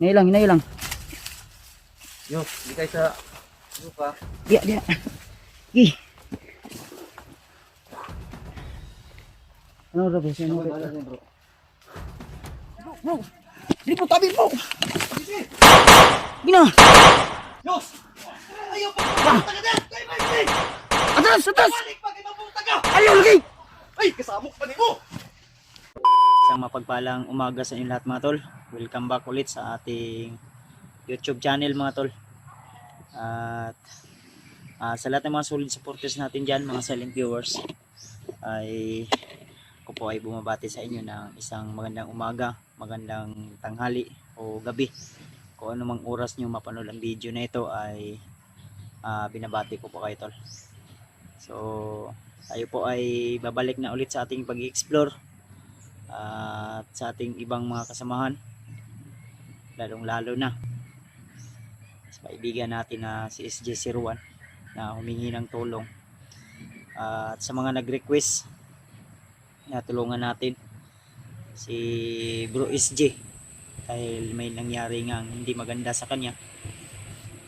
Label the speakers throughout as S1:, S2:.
S1: Hinayo lang.
S2: Yo, di kayo sa lupa.
S1: Dia. Gi. Ano bro? Sino bro? Bro. Di po tabi po. Gina.
S2: Yos! Ayaw pa! Pumunta ka na! Tayo ba yun?
S1: Atas.
S2: Balik pa kayo mapunta ka!
S1: Ayaw lagi.
S2: Ay, kasamok pa ni mo!
S1: Isang mapagpalang umaga sa inyo lahat mga tol. Welcome back ulit sa ating YouTube channel mga tol. At sa lahat ng mga solid supporters natin dyan, mga silent viewers, ay ako po ay bumabati sa inyo ng isang magandang umaga, magandang tanghali o gabi. Kung anumang oras nyo mapanood ang video na ito ay binabati ko po kayo tol. So tayo po ay babalik na ulit sa ating pag-explore at sa ating ibang mga kasamahan, lalong lalo na sa kaibigan natin na si SJ01 na humingi ng tulong, at sa mga nag-request na tulungan natin si Bro SJ dahil may nangyari nga hindi maganda sa kanya.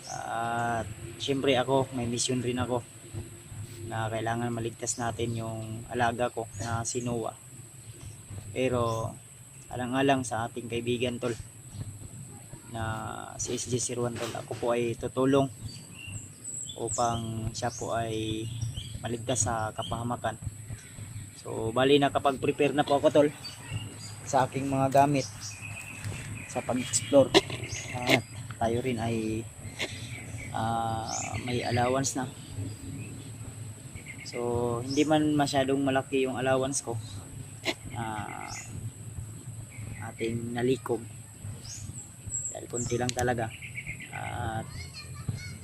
S1: At syempre ako may mission rin ako na kailangan maligtas natin yung alaga ko na si Noah. Pero alang-alang sa ating kaibigan tol na si SJ01 tol, ako po ay tutulong upang siya po ay maligtas sa kapahamakan. So bali nakapag-prepare na po ako tol sa aking mga gamit sa pag-explore. Tayo rin ay may allowance na. So hindi man masyadong malaki yung allowance ko, ating nalikob dahil konti lang talaga at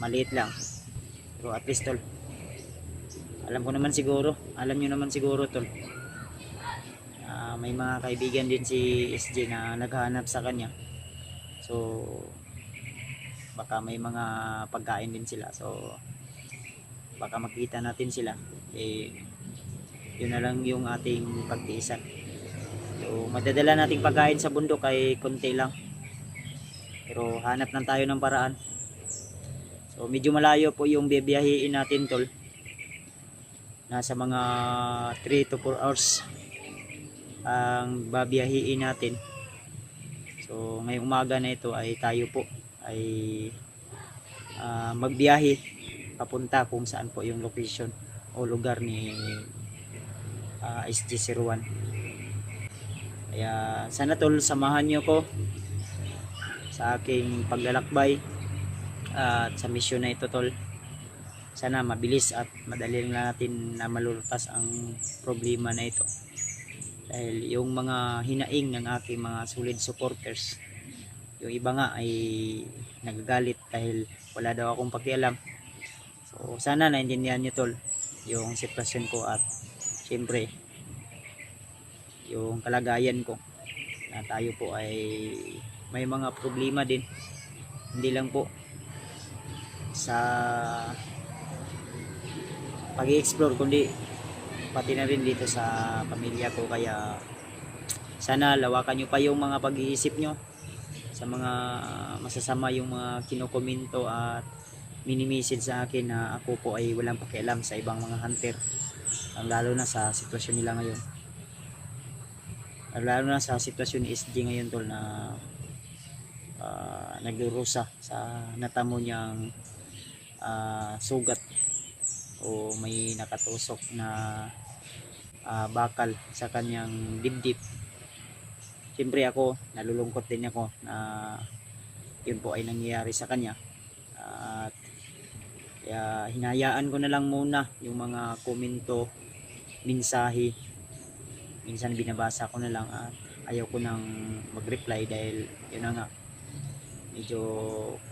S1: maliit lang, pero at least tol, alam nyo naman siguro tol, may mga kaibigan din si SJ na naghahanap sa kanya. So baka may mga pagkain din sila, so baka makita natin sila, yun na lang yung ating pagtiisan. So madadala nating pagkain sa bundok ay konti lang, pero hanap lang tayo ng paraan. So medyo malayo po yung bibiyahiin natin tol, nasa mga 3 to 4 hours ang babiyahiin natin. So ngayong umaga na ito ay tayo po ay magbiyahe papunta kung saan po yung location o lugar ni SJ01. Kaya sana tol samahan nyo ko sa aking paglalakbay at sa mission na ito tol. Sana mabilis at madali lang natin na malulutas ang problema na ito, dahil yung mga hinaing ng aking mga solid supporters, yung iba nga ay nagagalit dahil wala daw akong pakialam. So sana naintindihan nyo tol yung sitwasyon ko at syempre yung kalagayan ko, na tayo po ay may mga problema din, hindi lang po sa pag-i-explore kundi pati na rin dito sa pamilya ko. Kaya sana lawakan nyo pa yung mga pag-iisip nyo sa mga masasama yung mga kinokomento at minimisid sa akin na ako po ay walang pakialam sa ibang mga hunter, lalo na sa sitwasyon nila ngayon, lalo na sa sitwasyon ni SJ ngayon tol, na nagdurusa sa natamo niyang sugat o may nakatusok na bakal sa kanyang dibdib. Siyempre ako nalulungkot din ako na yun po ay nangyayari sa kanya, at kaya hinayaan ko na lang muna yung mga komento, mensahe, minsan binabasa ko na lang at ayaw ko nang mag-reply dahil yun na nga, medyo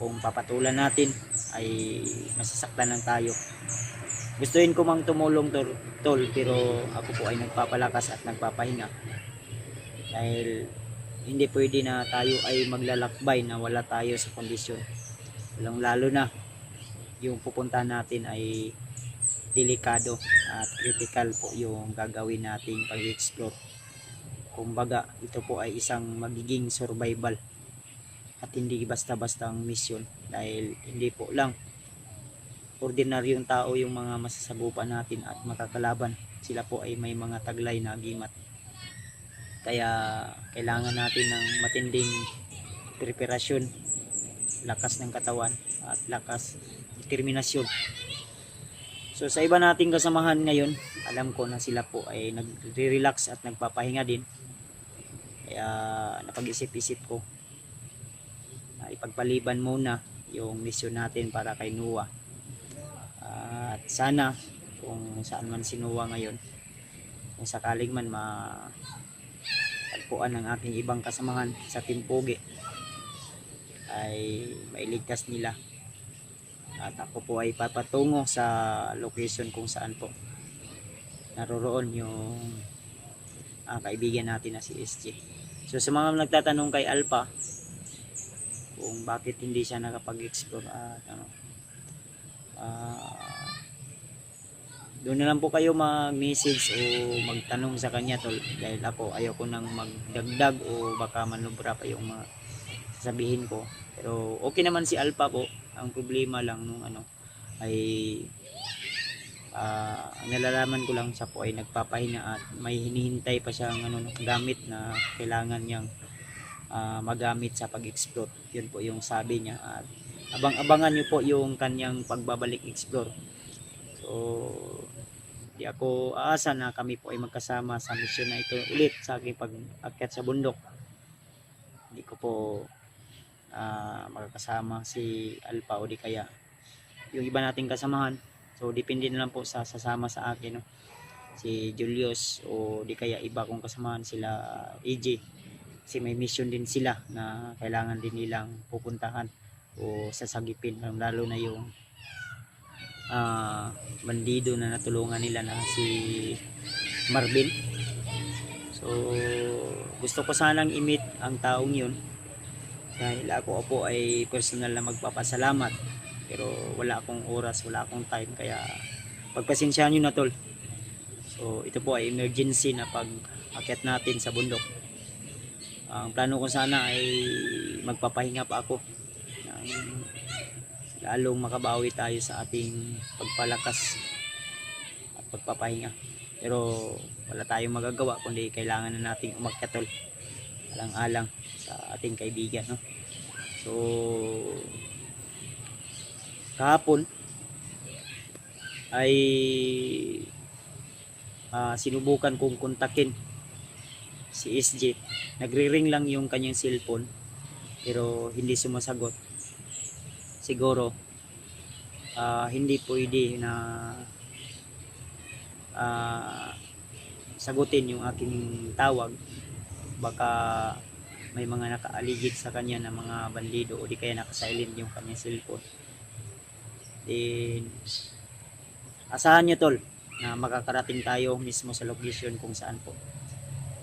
S1: kung papatulan natin ay masasaktan lang tayo. Gustuin ko mang tumulong tol, pero ako po ay nagpapalakas at nagpapahinga dahil hindi pwede na tayo ay maglalakbay na wala tayo sa kondisyon, lalo na yung pupuntahan natin ay delikado at critical po yung gagawin nating pag-explore. Kumbaga ito po ay isang magiging survival. at hindi basta-bastang misyon, dahil hindi po lang ordinaryong tao yung mga masasagupan natin at makakalaban. Sila po ay may mga taglay na agimat, kaya kailangan natin ng matinding preparasyon, lakas ng katawan at lakas, determinasyon. So sa iba nating kasamahan ngayon, alam ko na sila po ay nagre-relax at nagpapahinga din, kaya napag-isip-isip ko na ipagpaliban muna yung misyon natin para kay Noah. At sana kung saan man si Noah ngayon, kung sakaling man matagpuan ng aking ibang kasamahan sa Timpugi, ay mailigtas nila. At ako po ay papatungo sa location kung saan po naroroon yung kaibigan natin na si SJ. So sa mga nagtatanong kay Alpha kung bakit hindi siya nakapag-explore at doon na lang po kayo mag-message o magtanong sa kanya, tol, dahil ako ayoko nang magdagdag o baka manubra pa yung mga sasabihin ko. Pero okay naman si Alpha po. Ang problema lang nung ay nalalaman ko lang siya po ay nagpapahinga at may hinihintay pa siyang gamit na kailangan niyang magamit sa pag-explore. Yun po yung sabi niya, at abang-abangan niyo po yung kanyang pagbabalik explore. So di ako aasa na kami po ay magkasama sa misyon na ito ulit sa aking pag-akyat sa bundok. Hindi ko po makakasama si Alpha o di kaya yung iba nating kasamahan. So depende na lang po sa sasama sa akin, no? Si Julius o di kaya iba kong kasamahan, sila AJ, kasi may mission din sila na kailangan din nilang pupuntahan o sasagipin, lalo na yung bandido na natulungan nila na si Marvin. So gusto ko sanang i-meet ang taong yun, dahil ako po ay personal na magpapasalamat, pero wala akong oras, wala akong time, kaya pagpasensyahan nyo na, tol. So ito po ay emergency na pag-akyat natin sa bundok. Ang plano ko sana ay magpapahinga pa ako, lalong makabawi tayo sa ating pagpalakas at pagpapahinga. Pero wala tayong magagawa kundi kailangan na nating umakyat, tol, alang-alang sa ating kaibigan, no? So kahapon ay sinubukan kong kontakin si SJ. Nagre-ring lang yung kanyang cellphone pero hindi sumasagot. Siguro hindi pwede na sagutin yung aking tawag. Baka may mga nakaaligid sa kanya na mga bandido o di kaya nakasilent yung kanyang cellphone. Then asahan nyo, tol, na makakarating tayo mismo sa location kung saan po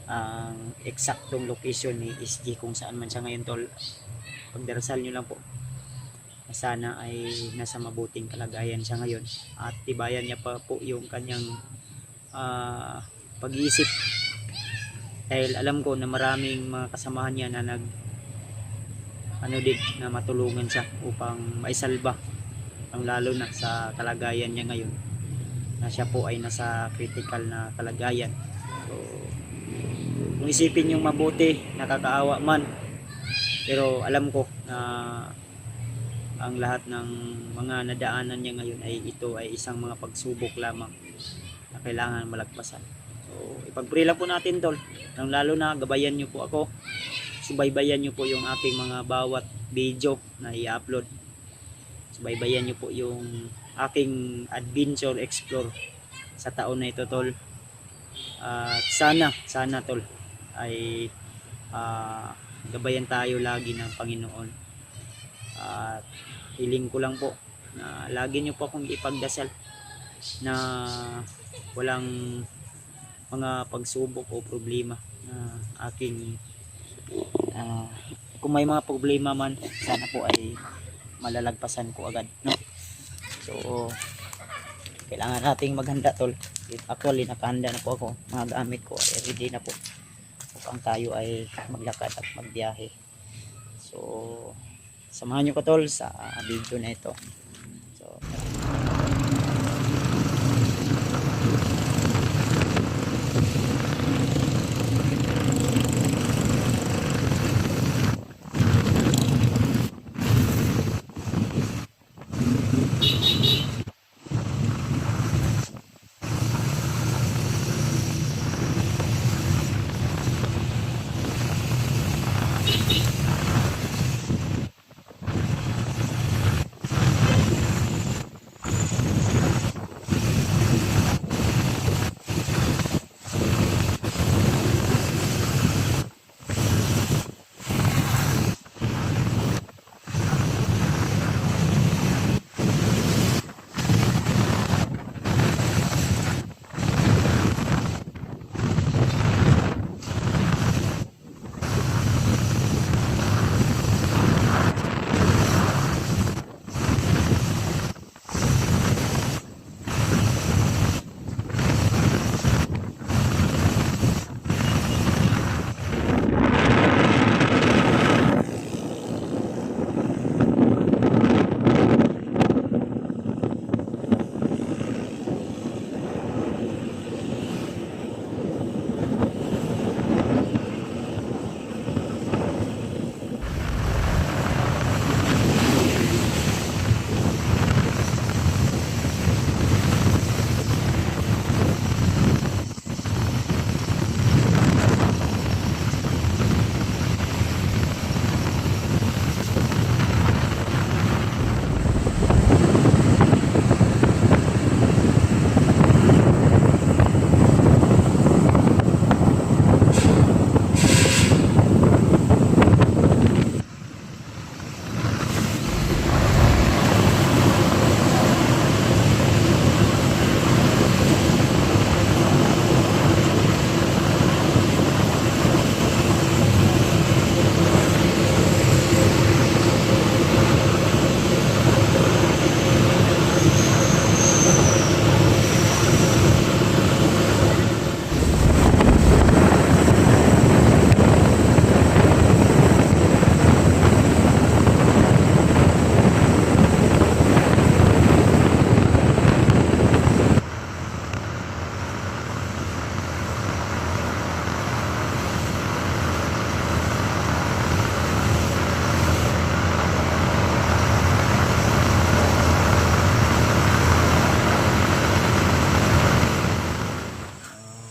S1: ang eksaktong location ni SJ, kung saan man siya ngayon, tol. Pagdarasal nyo lang po sana ay nasa mabuting kalagayan siya ngayon at tibayan niya pa po yung kanyang pag-iisip, dahil alam ko na maraming mga kasamahan niya na na matulungan siya upang maisalba, ang lalo na sa kalagayan niya ngayon na siya po ay nasa critical na kalagayan. So kung isipin yung mabuti, nakakaawa man, pero alam ko na ang lahat ng mga nadaanan niya ngayon ay ito ay isang mga pagsubok lamang na kailangan malagpasan. So ipag-pray lang po natin, tol, lalo na gabayan nyo po ako, subaybayan nyo po yung ating mga bawat video na i-upload, subaybayan nyo po yung aking adventure explore sa taon na ito, tol. At sana tol ay gabayan tayo lagi ng Panginoon. At hiling ko lang po na lagi nyo po akong ipagdasal na walang mga pagsubok o problema na aking kung may mga problema man, sana po ay malalagpasan ko agad, no? So kailangan nating maghanda, tol. Actually nakahanda na po ako, mga gamit ko ay ready na po upang tayo ay maglakad at magbiyahe. So So samahan nyo ko tol sa video na ito. So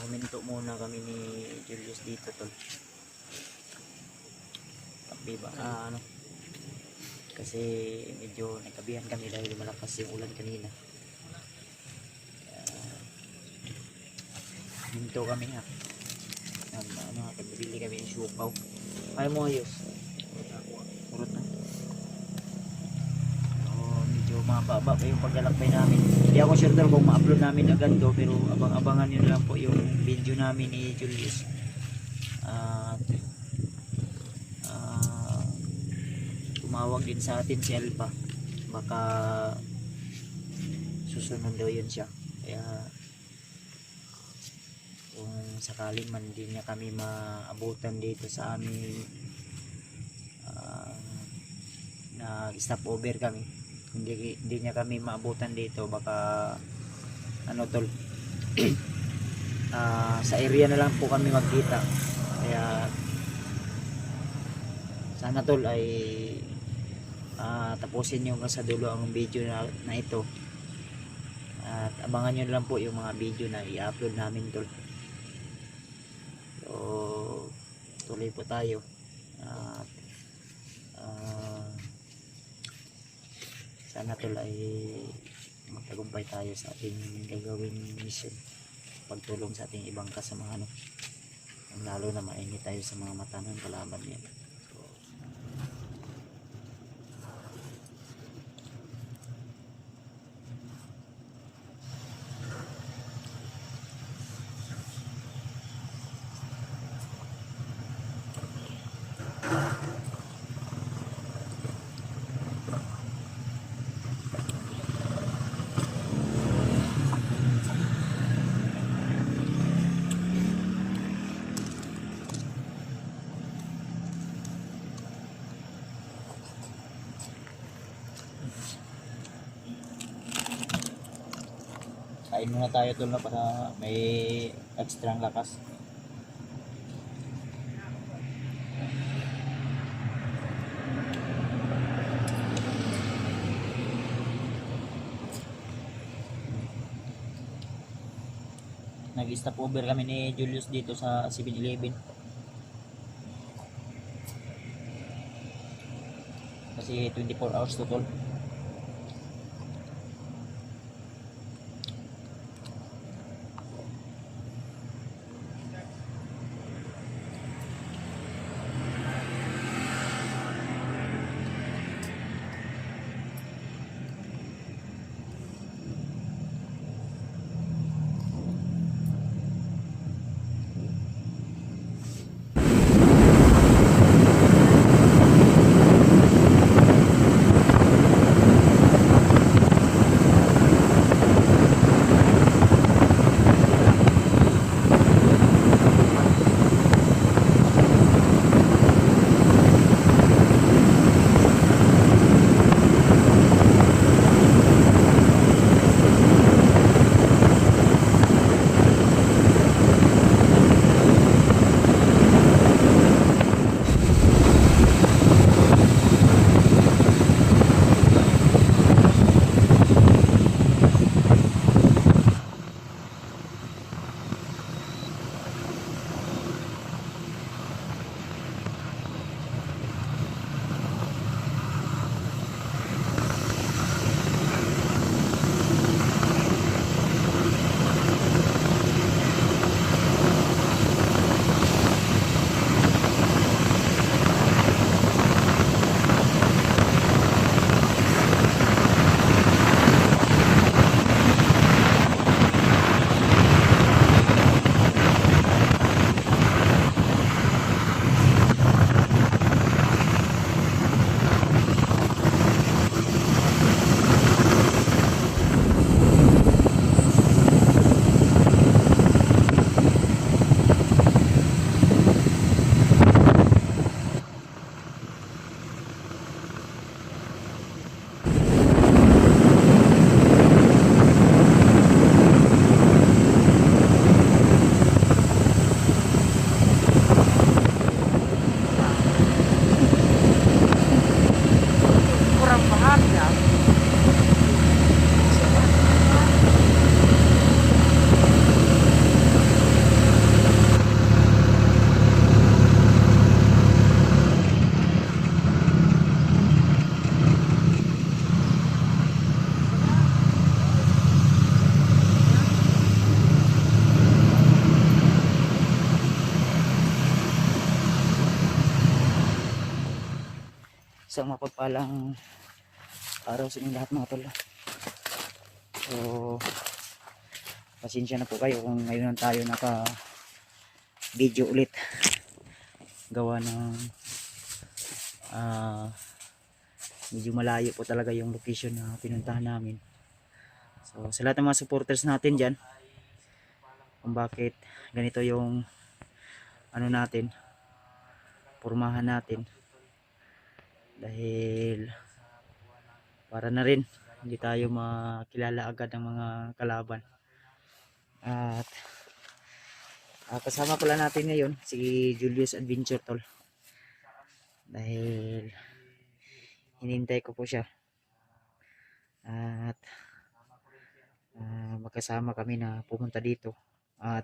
S1: huminto muna kami ni Julius dito tol. Kapi ba? Ano? Kasi medyo nagkabihan kami dahil malakas yung ulan kanina. Huminto kami ha. Pagbili kami ng siupaw. Ay mo ayos. Urot na. Medyo mababa pa yung paglalakbay namin. Hindi ako sure daw kung ma-upload namin agad do, pero abang-abangan nyo lang po yung video namin ni Julius. Tumawag din sa atin si Alpha, baka susunod daw yun siya. Kaya kung sakaling man din niya kami maabutan dito sa amin, nag-stop over kami, hindi niya kami maabutan dito, baka ano tol, sa area na lang po kami magkita. Kaya sana tol ay tapusin nyo sa dulo ang video na ito, at abangan nyo lang po yung mga video na i-upload namin tol. So tuloy po tayo at sana tol ay magtagumpay tayo sa ating gagawing mission, pagtulong sa ating ibang kasamahan, lalo na mainit tayo sa mga mata ng kalaban niya. Kain muna tayo tol na para may extra lakas. Nag-stop over kami ni Julius dito sa 7-Eleven. Kasi 24 hours to tol.
S2: Kurang paham ya.
S1: Isang mapagpalang araw sa inyong lahat mga tol. So, pasensya na po kayo kung ngayon lang tayo naka video ulit. Gawa ng medyo malayo po talaga yung location na pinuntahan namin. So, sa lahat ng mga supporters natin dyan, kung bakit ganito yung ano natin, pormahan natin. Dahil para na rin hindi tayo makilala agad ng mga kalaban. At kasama pala natin ngayon si Julius Adventure tol. Dahil hinintay ko po siya. At magkasama kami na pumunta dito. At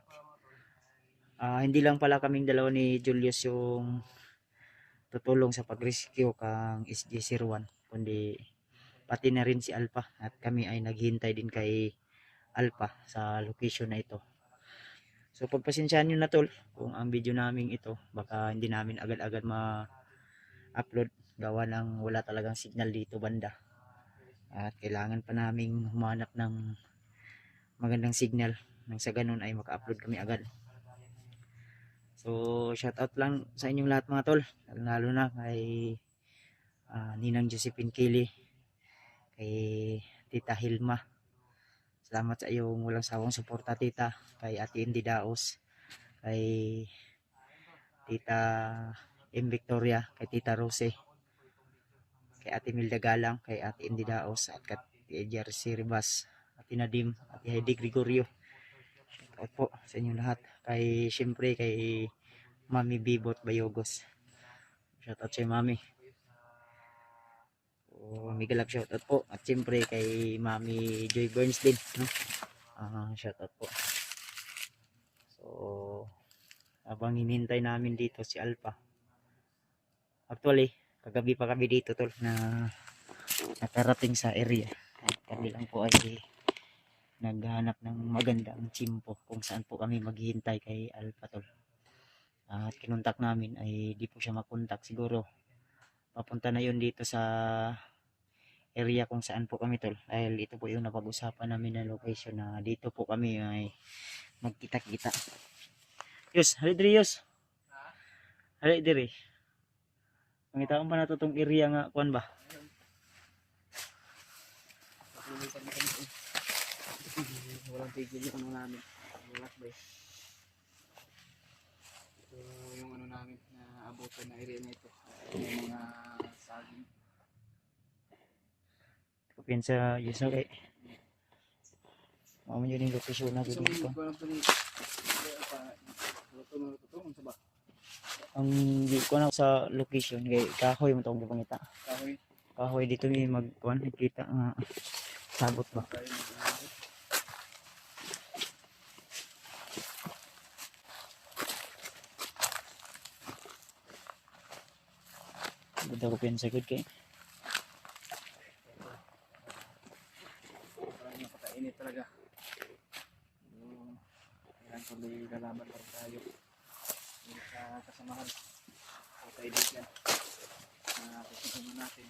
S1: hindi lang pala kaming dalawa ni Julius yung tutulong sa pag-rescue kang SG01, kundi pati na rin si Alpha, at kami ay naghihintay din kay Alpha sa location na ito. So pagpasensyahan nyo na tol kung ang video namin ito baka hindi namin agad-agad ma-upload gawa ng wala talagang signal dito banda, at kailangan pa naming humanap ng magandang signal nang sa ganun ay maka-upload kami agad. So shout out lang sa inyong lahat mga tol, lalo na kay Ninang Josephine Kelly, kay Tita Hilma. Salamat sa iyong walang sawang suporta tita. Kay Ate Indy Daos, kay Tita M. Victoria, kay Tita Rose, kay Ate Milda Galang, kay Ate Indy Daos, at kay Jersey Ribas. Ate Nadim, Ate Heidi Gregorio. Shoutout po sa inyo lahat. Kay syempre kay Mami Bibot Bayogos. Shoutout sa Mami. Mega love shoutout po. At syempre kay Mami Joy Burns din, no? Shoutout po. So, habang hinintay namin dito si Alpha. Actually, kagabi pa kami dito tol na nakarating sa area. At kami lang po ay naghahanap ng magandang chimpo kung saan po kami maghihintay kay Alpha tol. At kinuntak namin ay di po siya makontak. Siguro papunta na yun dito sa area kung saan po kami tol. Dahil ito po yung napag-usapan namin na location na dito po kami ay magkita-kita. Yus, halid diri Yus. Halid diri. Pangitaon pa na to tong area nga kuan ba?
S2: Walang tigil yung ano namin. Walang bay. So, yung ano namin na abutan na area na ito. Yung mga saging.
S1: Kupin sa Yus okay. Mamo yun yung location na
S2: So,
S1: dito.
S2: kung ano po ni Luto sa ba?
S1: Ang di ko na sa location kay kahoy mo tong gipangita.
S2: Kahoy.
S1: Kahoy dito ni magkuan nakita nga sabot ba.
S2: Tayo mag-ano.
S1: Ganda ko pinsa good kay.
S2: Parang napakainit talaga. Kailan tuloy lalaban pa rin tayo. Sa kasamahan. O kaibigan. Na kasama natin.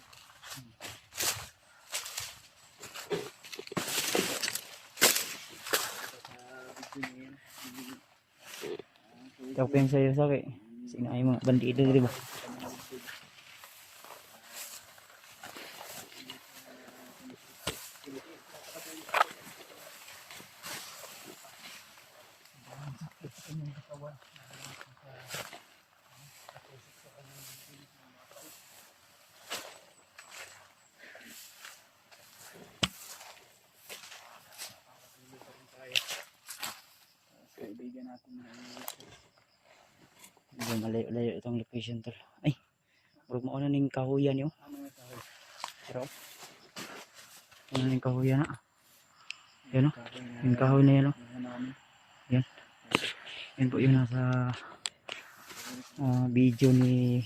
S2: Sa video niya yan.
S1: Ikaw pinsa Yus okay. Sino ay mga bandido di ba?
S2: Kaibigan natin na
S1: Medyo malayo-layo itong location tol. Ay, huwag mo ning kahuyan yun.
S2: mga kahoy.
S1: Pero, ano ning kahuyan na. Yan o,
S2: Kahoy na
S1: yung kahoy na yan o.
S2: namin.
S1: Yan. Yan po yun nasa video ni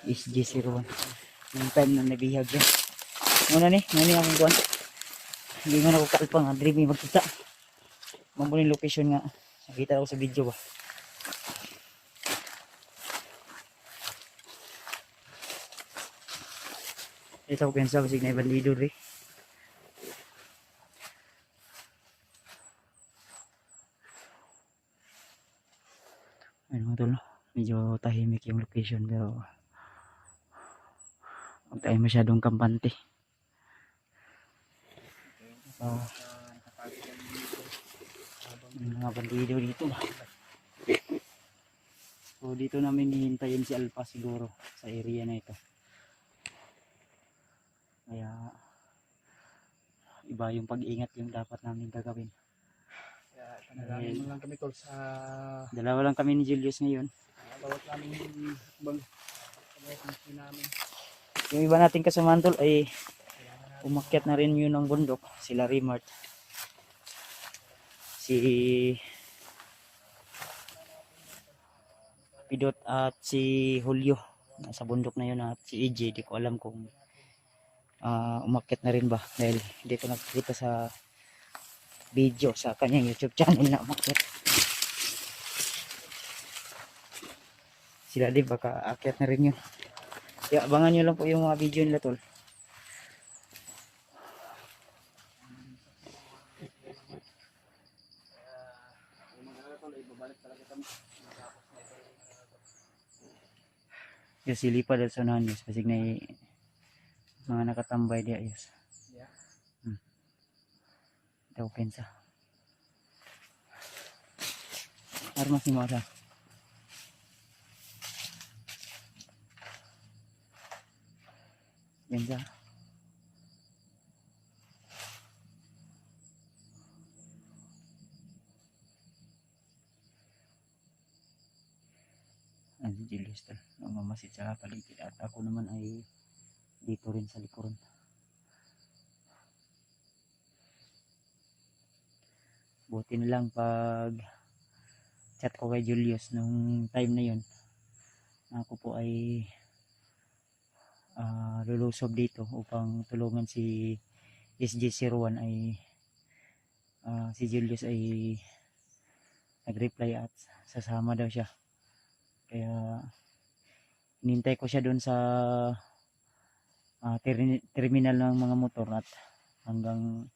S1: SG01. Yung time na nabihag yan. Muna ni akong kuhan. Hindi nga ako kalpang, dreamy magkita. Mamuling location nga. Nakita ako sa video ba. Ito ko pensa basig na ibalido rin. Ayun mga tol, medyo tahimik yung location pero huwag tayo masyadong kampante. May mga bandido dito ba. So dito namin hihintayin si Alpha siguro sa area na ito. Kaya iba yung pag-ingat yung dapat namin gagawin.
S2: Kaya panalangin mo lang kami tol sa
S1: Dalawa lang kami ni Julius ngayon.
S2: bawat namin bang namin.
S1: Yung iba nating kasamahan tol ay umakyat na rin yun ng bundok. Sila Rimart. Si Pidot at si Julio. Nasa bundok na yun at si EJ. Di ko alam kung umakyat na rin ba. Dahil hindi ko nakikita sa video sa kanyang YouTube channel na umakyat. Sila din baka akyat na rin yun. Kaya abangan nyo lang po yung mga video nila tol. Yung silipa dahil sa unahan yus. Kasi na mga nakatambay di ayos. Ito ko pensa. Armas ni Mara. Pensa. Yan si Julius tol. Mamasid sa paligid at ako naman ay dito rin sa likuran. Buti na lang pag chat ko kay Julius nung time na yun, ako po ay lulusob dito upang tulungan si SG01 ay si Julius ay nag-reply at sasama daw siya. Kaya inintay ko siya doon sa terminal ng mga motor at hanggang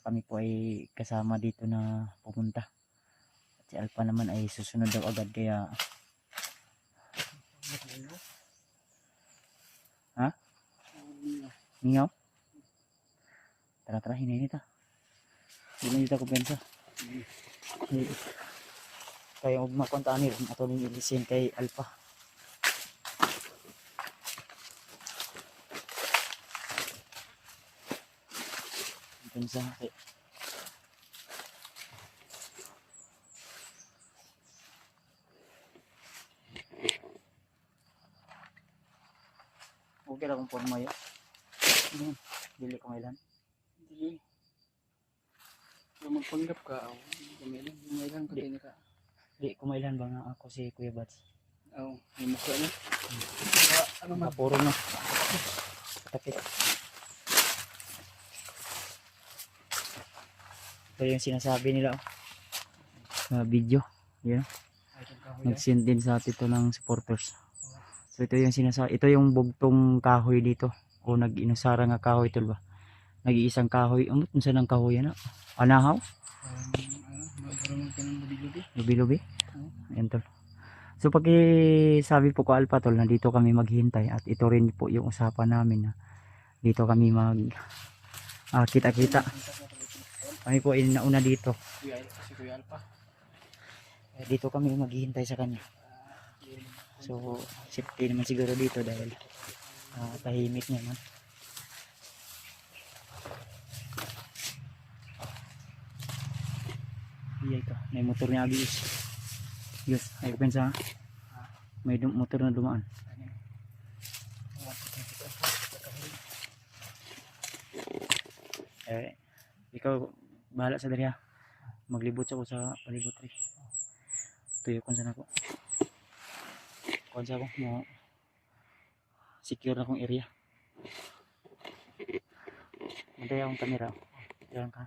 S1: kami po ay kasama dito na pupunta. At si Alpha naman ay susunod daw agad kaya ha? Mingaw? Tara hininita. Hindi dito ko pensa. Kaya huwag makontaan rin ato rin ilisin kay Alpha. Pensa kay okay lang kung forma yun. Dili ko mailan.
S2: Hindi. Kung magpanggap ka, gumailan ka din ka.
S1: Di ko mailan ba nga ako si Kuya Bats.
S2: Oo, may mukha na. Ano man?
S1: Puro na. Takit. Ito yung sinasabi nila sa video. Yan. Nag-send din sa atin ito ng supporters. So ito yung sinasabi. Ito yung bugtong kahoy dito. O nag-inusara nga kahoy ito ba? Nag-iisang kahoy. Umot sa ng kahoy yan. Anahaw?
S2: Magkaroon ka ng lubi-lubi.
S1: Lubi-lubi? Ayan tol. So pag sabi po ko Alpha tol, nandito kami maghintay at ito rin po yung usapan namin na dito kami kita-kita. Kami po ay nauna dito.
S2: Si Kuya Alpha.
S1: Dito kami maghihintay sa kanya. So safety naman siguro dito dahil tahimik naman. Iya ito, may motor niya agis. Yes, ay pensa may motor na dumaan. Ikaw bahala sa dariya. Maglibot ako sa palibot rin. Tuyo kung saan ako. Kung saan ako mo secure na akong area. Mantay akong kamera. Diyan ka.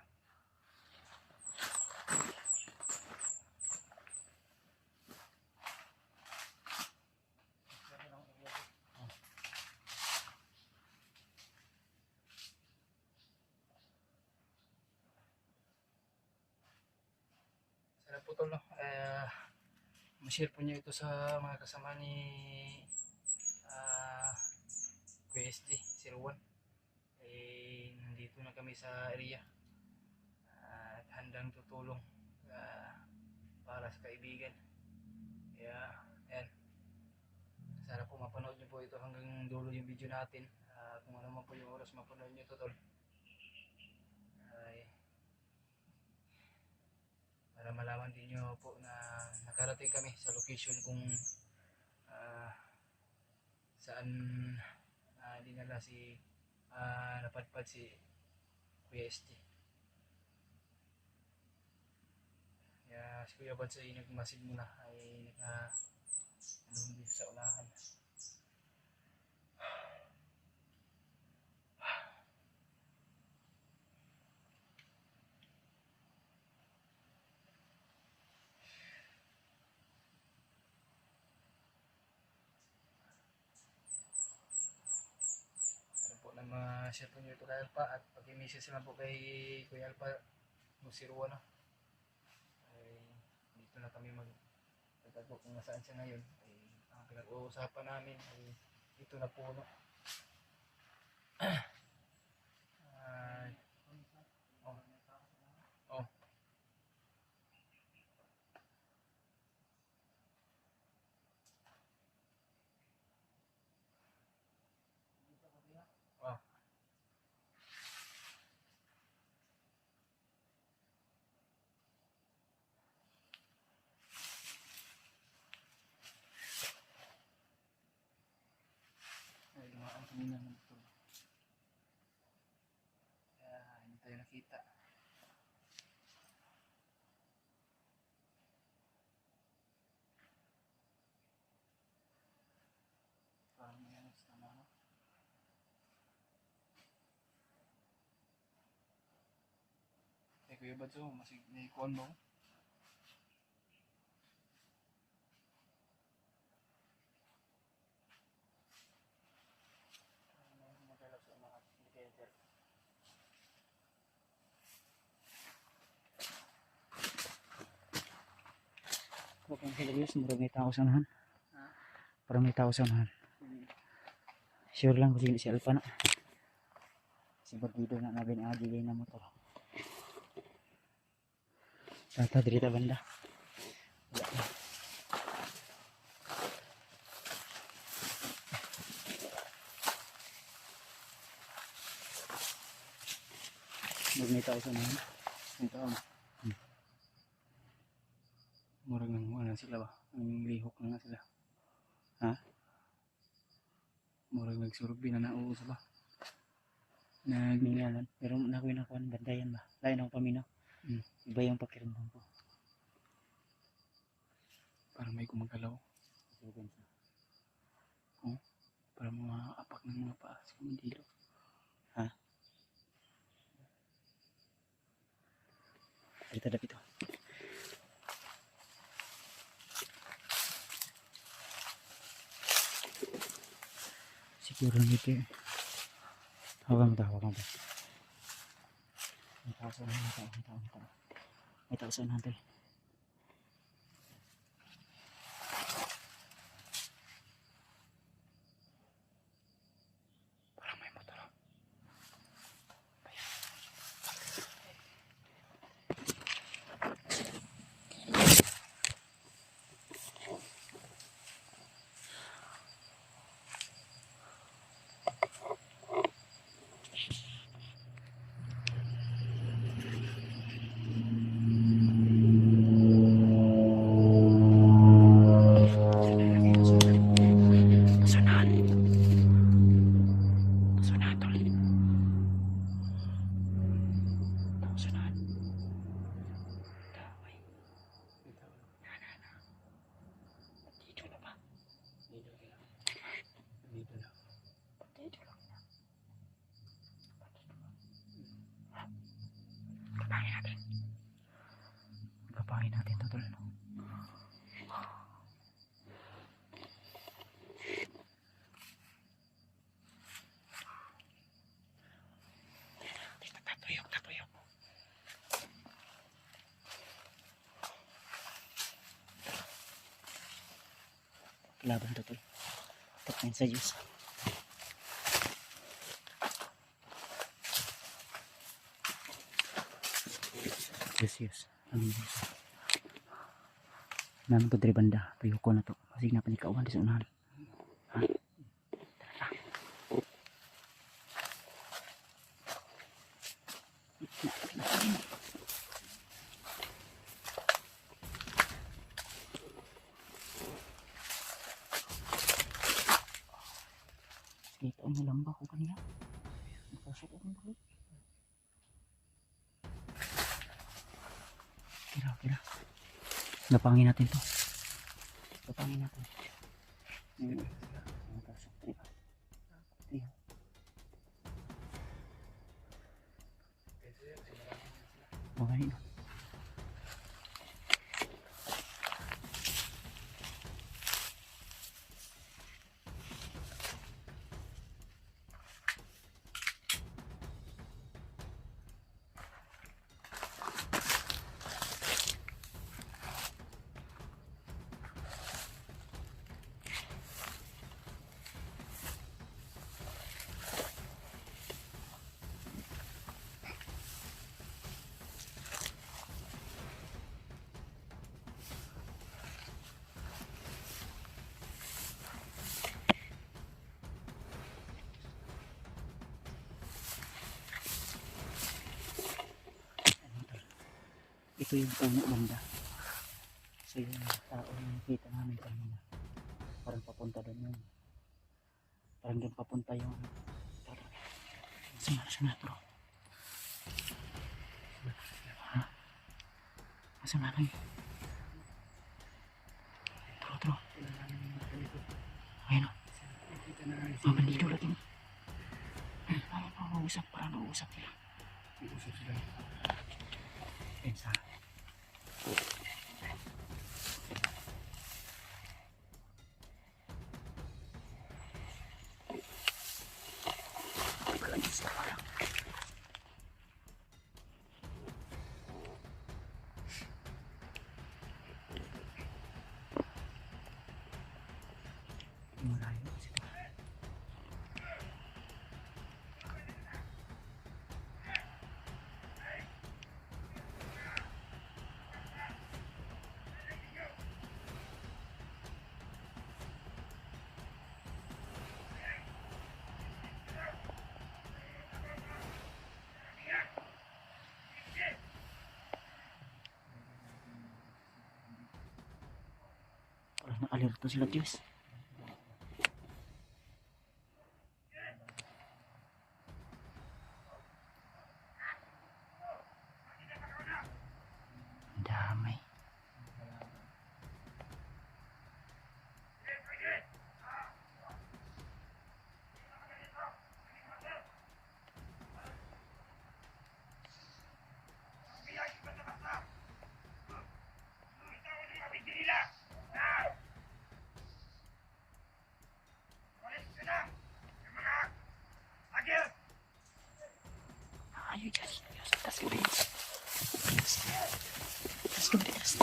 S2: Sana po tol, no? Ma-share po niyo ito sa mga kasama ni Kuya SG01. Nandito na kami sa area at handang tutulong para sa kaibigan. Kaya ayan, sana po mapanood niyo po ito hanggang dulo yung video natin. Kung ano man po yung oras mapanood niyo ito tol, para malaman din nyo po na nakarating kami sa location kung saan dinala si napadpad si Kuya SG. Kaya si Kuya Bads ay nagmasid muna, ay nag sa unahan. Ma-share po nyo ito kay Alpha at pag-i-message naman po kay Kuya Alpha no 01 na ay dito na kami magtagpo kung nasaan siya ngayon. Ay ang pinag-uusapan namin ay dito na po no. Oh. Kuya Bads oh, masig ni kuan mo.
S1: Huwag kang serious, murag may tao sanahan. Parang may tao sanahan. Sure lang kasi si Alpha na. Si Bagido na nabi ni Adi na motor. Tata dirita banda. Wala na. Murag may tao sanahan.
S2: May tao. Murag nang ano sila ba? Ang lihok na nga sila.
S1: Ha?
S2: Murag nagsurbi na nauusa ba?
S1: Mingalan. Pero nakuha na kuhan, bandayan ba? Lain ako paminaw. Iba yung pakiramdam ko.
S2: Para may gumagalaw. Oh, para mga apak ng mga paa sa kumandilo.
S1: Ha? Dito na dito. Siguro nito eh. Hawakan mo ito, hawakan mo ito. May tao sanahan, may tao, may tao, may tao. May tao sanahan ito eh.
S2: Parang may motor.
S1: Nasunahan. Nasunahan tol. Nasunahan. Damay. Dito na ba?
S2: Dito lang. Dito lang.
S1: Dito lang na. Kapangin natin. Kapangin natin ito tol. Tatuyok, tatuyok. Laban to tol. Tapain sa Diyos. Yes. Amin Diyos. Namin ko dari banda. Tuyok ko na to. Masig na panikauhan di sa unahan. Ha? Kita ang malamba ko kanina. Napasok ko ng balik. Kira. Napangin natin to. Napangin natin. Napasok. Triba. Okay na. Ito yung puno banda. So yung tao na nakita namin kanina. Parang papunta doon yun. Parang doon papunta yung Saan na bro? Ha? Saan na lang? Tro. Ayun o. Bandido lagi. Ayun, nauusap. Parang nauusap nila.
S2: Usap sila. Pinsa. Malayo sila.
S1: Wala na alerto sila, Diyos. Ang damay. Ayo jadi, tas ko din. Tas ko din, tas.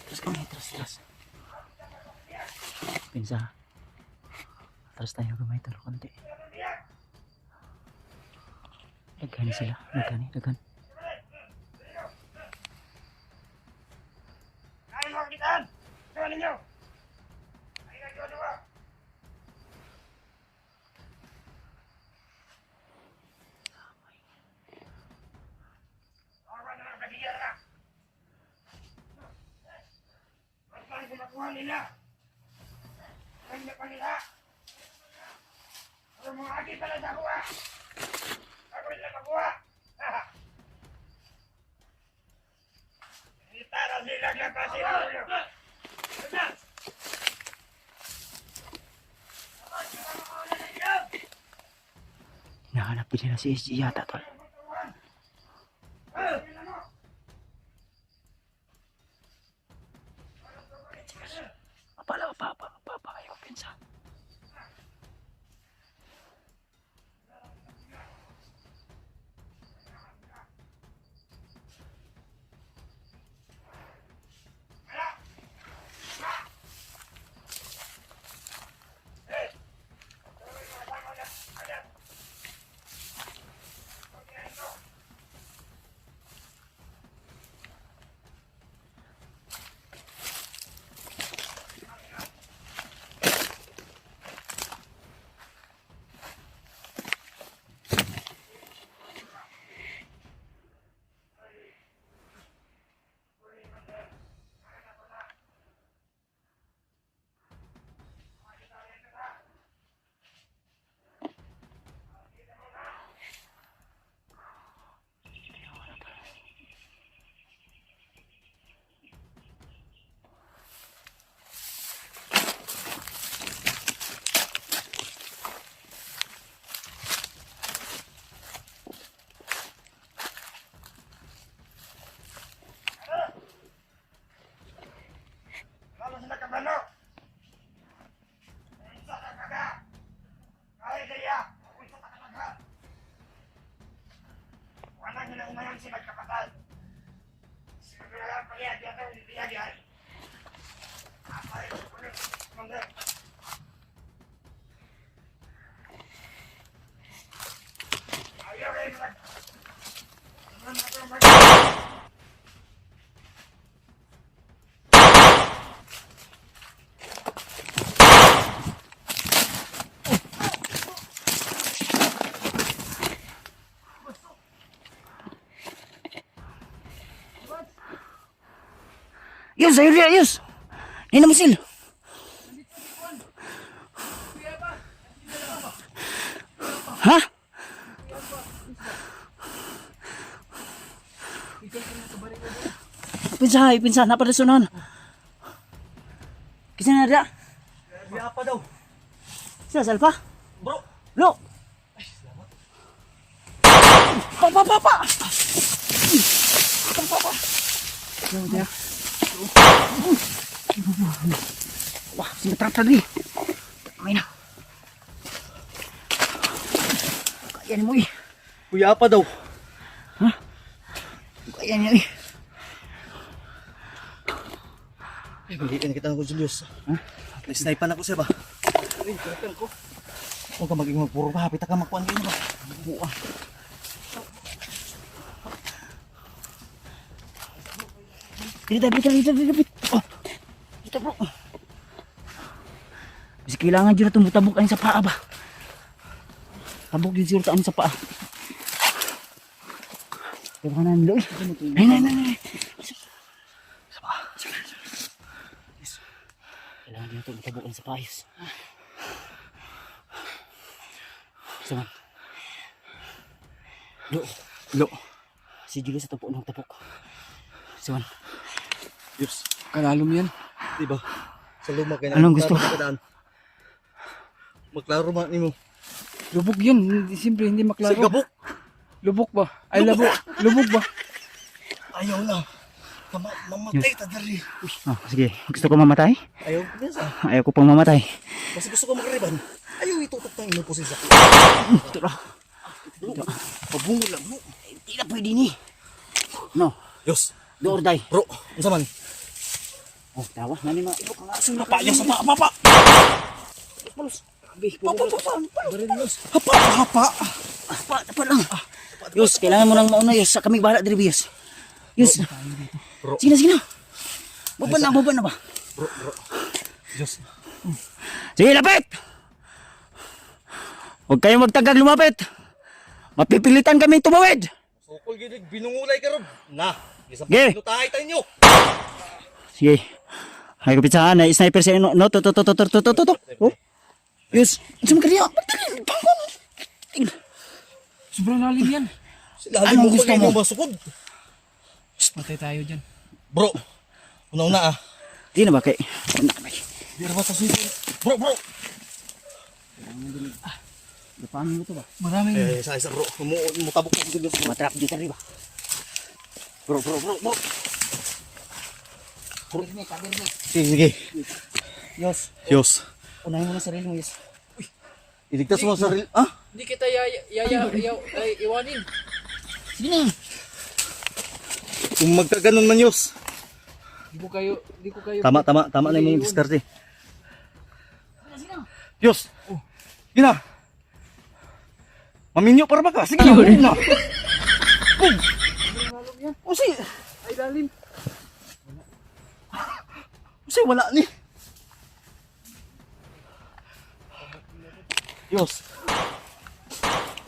S1: Tas ko din, tas. Pinsa. Atras tayo gamay talo konti. Daghan sila, daghan.
S2: Ay, mga kitaan! Gawa ninyo! Ay, nagdodua! Awa na lang kadiya na! Ba't lang kumakuha nila? Ang napanila! Ang mga agi pala sa kuha! Ako nila makuha! Itara sila kasi ulo!
S1: Hinahanap din nila si SG yata, tol. Apa kayo, Pinsa.
S2: Si magkapatid. Siguro palihan dito ang biyagyan. Ay, kulit. Ayaw rin mag...
S1: Yus, ayo dia, Yus. Ini mesin. Hah? Pinsan, apa dasunan? Kisah ada?
S2: Apa daw?
S1: Sila, Salpa?
S2: Bro,
S1: Lo,
S2: Wah, simetrap tadi. Main na. Kaya mo eh.
S1: Kuya pa daw.
S2: Kaya niya eh.
S1: Hindi ka nakita ko, Julius. May sniper ako siya ba? Huwag ka maging magpuro pa. Hapit ka makuha ngayon ba?
S2: Buah. Dito. Oh. Dito bro. Kasi kailangan dyan na tumutambok sa paa ba? Tabok din siguro taan sa paa. Diba ka na nilo eh? Ay. Sa paa. Kailangan dyan na tumutambok sa paa. Saman. Lo. Si Julius sa tapok ng tapok. Saman.
S1: Yes.
S2: Kalalom yan.
S1: Diba? Sa luma kayo
S2: Anong gusto?
S1: Maklaro man ni mo.
S2: Lubog yun. Siyempre hindi maklaro.
S1: Sa gabok.
S2: Lubog ba? Ay lubog. Lubog ba?
S1: Ayaw na. Mamatay ta dali.
S2: Oh, sige. Gusto ko mamatay?
S1: Ayaw ko din sa.
S2: Ayaw ko pang mamatay.
S1: Kasi gusto ko magriban. Ayaw itutok ng ino po siya.
S2: Ito na.
S1: Pabungo lang mo.
S2: Hindi na pwede ni. No.
S1: Yos.
S2: Do or die.
S1: Bro, unsa man?
S2: Oh, tawa. Nani mga ibok ang aso na
S1: Papa, yos pa, papa.
S2: Malus. Abi,
S1: Baril yos. Hapa.
S2: Apa lang. Yus, kailangan mo nang mauna Yus. Sa kami bahala diri Yus. Yus.
S1: Bro.
S2: Sige na. Baba na ba?
S1: Bro. Yos.
S2: Sige, lapit! Huwag kayong magtagag lumapit. Mapipilitan kami tumawid.
S1: Sukol gilig binungulay ka ron. Na, isang
S2: Ge.
S1: pinutahay tayo nyo.
S2: Sige. Ay, kapit saan. Ay, sniper siya. No, to. Oh. Yus. Saan ka diya? Bangon. Sobrang lalim yan.
S1: Lalim mo
S2: gusto
S1: ko
S2: mo?
S1: mo basukod.
S2: Matay tayo dyan.
S1: Bro, una ah.
S2: Di na ba kay?
S1: Biro ba sa susunod? Bro.
S2: Paano mo ito ba? Maraming.
S1: Isa bro. Mutabok ko sa gusto.
S2: Matrap dito rin ba?
S1: Bro. Sige. Yos.
S2: Unahin mo na sarili mo, Yus.
S1: Iligtas mo sa sarili. Ah?
S3: Hindi kita iwanin.
S2: Sige na.
S1: Kung magkaganon man Yos.
S3: Di ko kayo.
S1: Tama na yung diskarte. Yos. Gina. Maminyo para ba ka? Sige na. Boom. Usi.
S3: Ay, lalim.
S1: Usi, wala ni. Yos.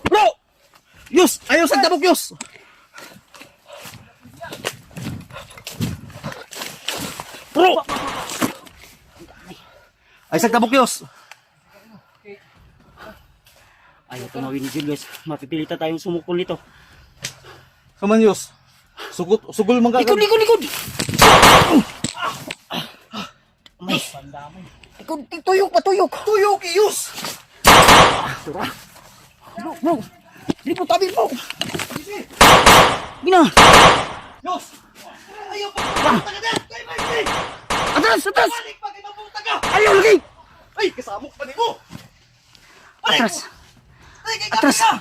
S1: Bro! Yos! Ayaw sa tabok, Yos! Bro! Ay sa tabok, Yos!
S2: Ayaw tumawin ni Julius. Mapipilitan tayong sumukol nito.
S1: Kaman, Yos. Sugol man ka.
S2: Likod! May. Likod, tuyok.
S1: Tuyok, Yos!
S2: Bro. Hindi po, tabi po. Gina.
S1: Yos! Ayaw pa!
S2: Atras!
S1: Balik pa kay mapunta ka!
S2: Ayaw lagi!
S1: Ay, kasamok pa ni mo!
S2: Atras!
S1: Ay, kay
S2: Atras!
S1: ka!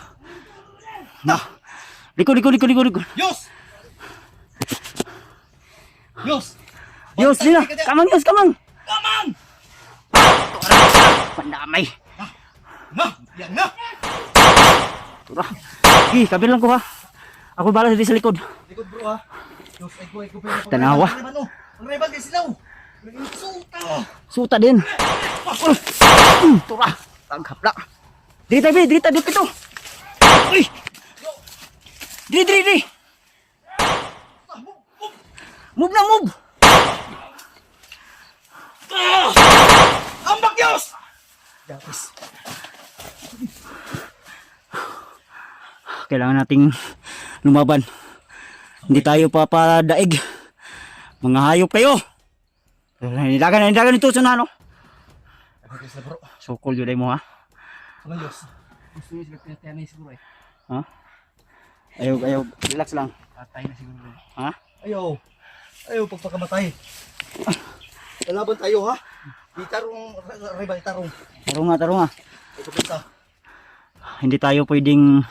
S2: Na. Likod!
S1: Yos! Yos!
S2: Yus, Gina! Kamang!
S1: Kamang!
S2: Pandamay!
S1: Yan na!
S2: Tura! Sige, kabilang ko ha! Ako balas dito sa likod.
S1: Likod bro ha! Yos, ay ko.
S2: Tanawa.
S1: Ang rival kay silaw! Suta!
S2: Suta din! Tura! Taghapla! Dito! Uy! Diri! Move!
S1: Ambak Yos!
S2: Kailangan nating lumaban. Hindi tayo papadaig. Mga hayop kayo. Nilagan ito sa nano. Sukol yun mo ha.
S1: Kaman Yos!
S3: Gusto nyo sila pinatayanay siguro eh.
S2: Ha?
S1: Ayaw. Relax lang.
S2: Patay na siguro.
S1: Ha?
S4: Ayaw pagpakamatay. Kalaban tayo ha. Itarong, rival tarong.
S1: Taro nga.
S4: Ito pinta.
S1: Hindi tayo pwedeng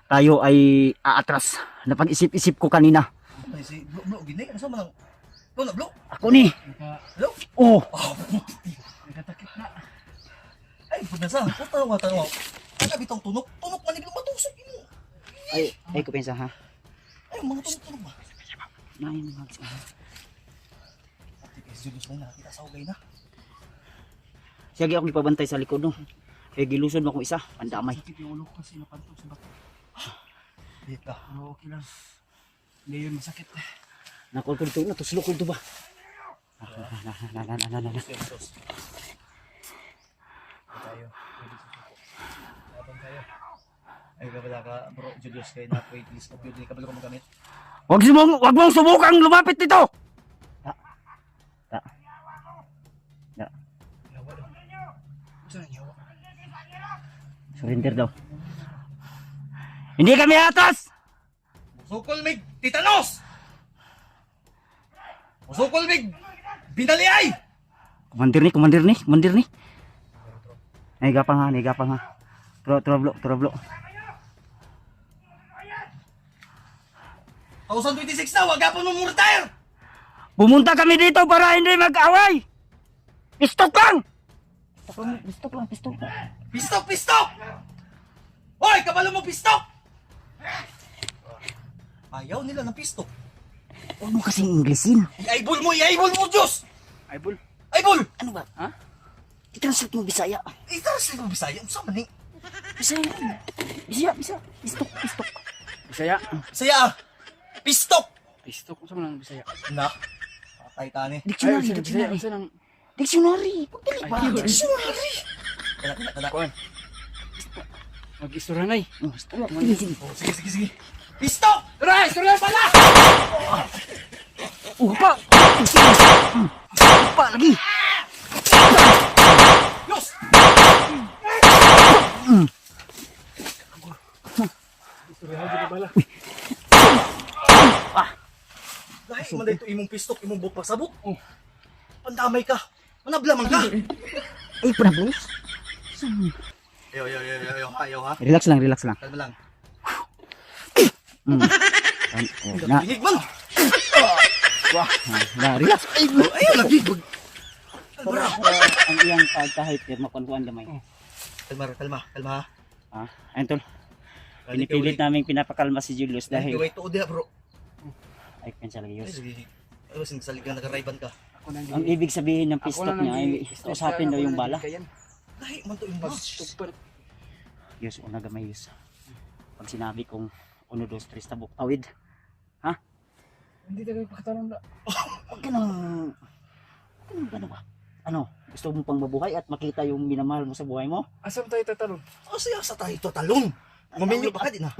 S1: tayo ay aatras. Napag-isip-isip ko kanina.
S4: Ay, si Blo, gini. Ano sa manang? Ikaw na, Blo?
S1: Ako ni.
S4: Blo?
S1: Oh.
S2: Nagkatakip na.
S4: Ay, pagkasa. Tanong nga. Ano bitang tunok? Tunok man, ibang matusok.
S1: Ay, kupensa ha.
S4: Ay, mga tunok ba?
S1: Nain mag
S4: Ate, kasi Julius na nakita sa ugay na.
S1: Sige ako nipabantay sa likod no. Kaya gilusod mo akong isa. Pandamay.
S2: Sakit yung ulo ko kasi napantog sa bato.
S4: Dito.
S2: Pero okay lang. Hindi yun masakit.
S1: Nakol ko dito. Natuslok ko dito ba? Na.
S4: Sus. Tayo. Pwede sa suko. Laban tayo. Ay, wala ka, bro, Julius, kayo na, wait, please, opyo, di ka ba magamit?
S1: Wag mong subukang lumapit dito.
S2: Yawa daw. Saan ang yawa?
S1: Surrender daw. Hindi kami atas.
S4: Musukol mig titanos! Musukol mig binaliay!
S1: Komandir ni. Ay gapang ha. Troblo.
S4: 2026 na, wag pa mo retire!
S1: Pumunta kami dito para hindi mag-away. Pistok lang.
S4: Pistok! Hoy, kabalo mo pistok! Ayaw nila ng pistok.
S1: Huwag mo kasing Inglesin.
S4: Iaibol mo, Diyos!
S2: Aybol.
S4: Aibol!
S1: Ano ba?
S2: Ha?
S1: I-translate mo Bisaya.
S4: Itaras mo Bisaya, ano sa maning?
S1: Bisaya. Pistok.
S2: Bisaya.
S4: Bisaya, pistok!
S2: Pistok ko sa mga Bisaya.
S4: Na, patay tani.
S1: Dictionary.
S2: Saan ang...
S1: Dictionary. Pagdali ba?
S2: Ay,
S1: Dictionary.
S4: Kada.
S2: Kuan. Mag-istura na eh.
S1: Sige.
S4: Oh, sige. Pistok!
S2: Tara! Istura pala!
S1: Upa lagi.
S4: Diyos!
S2: Istura na dito pala.
S4: Dahil man dito imong pistok, imong buot pagsabot. Oh. Pandamay ka. Manablaman ka.
S1: Ay, problem.
S4: Ayaw ha.
S1: Relax lang.
S4: Kalma lang.
S1: Na,
S4: Binig man.
S1: relax.
S4: Ayaw lagi.
S1: Ang iyang pagkahit, makonkuan gamay.
S4: Kalma ha.
S1: Ayun tol. Pinipilit namin pinapakalma si Julius dahil
S4: Gaway tuod diha bro.
S1: ay pensa lagi
S4: Ay,
S1: yus.
S4: sige. Ay, sinasalig ka nagarayban ka.
S2: Ako nang
S1: Ang ibig sabihin ng pistok niya ay usapin daw yung bala.
S4: Dahil man to yung mas.
S1: Yus, una gamay yus. Pag sinabi kong 1, 2, 3 tabok tawid.
S2: Hindi tayo pakatalong na.
S1: Huwag ka nang ano ba? Ano? Gusto mo pang mabuhay at makita yung minamahal mo sa buhay mo?
S2: Asam tayo tatalon?
S4: O siya sa tayo to talon. Maminyo pa ka din ha.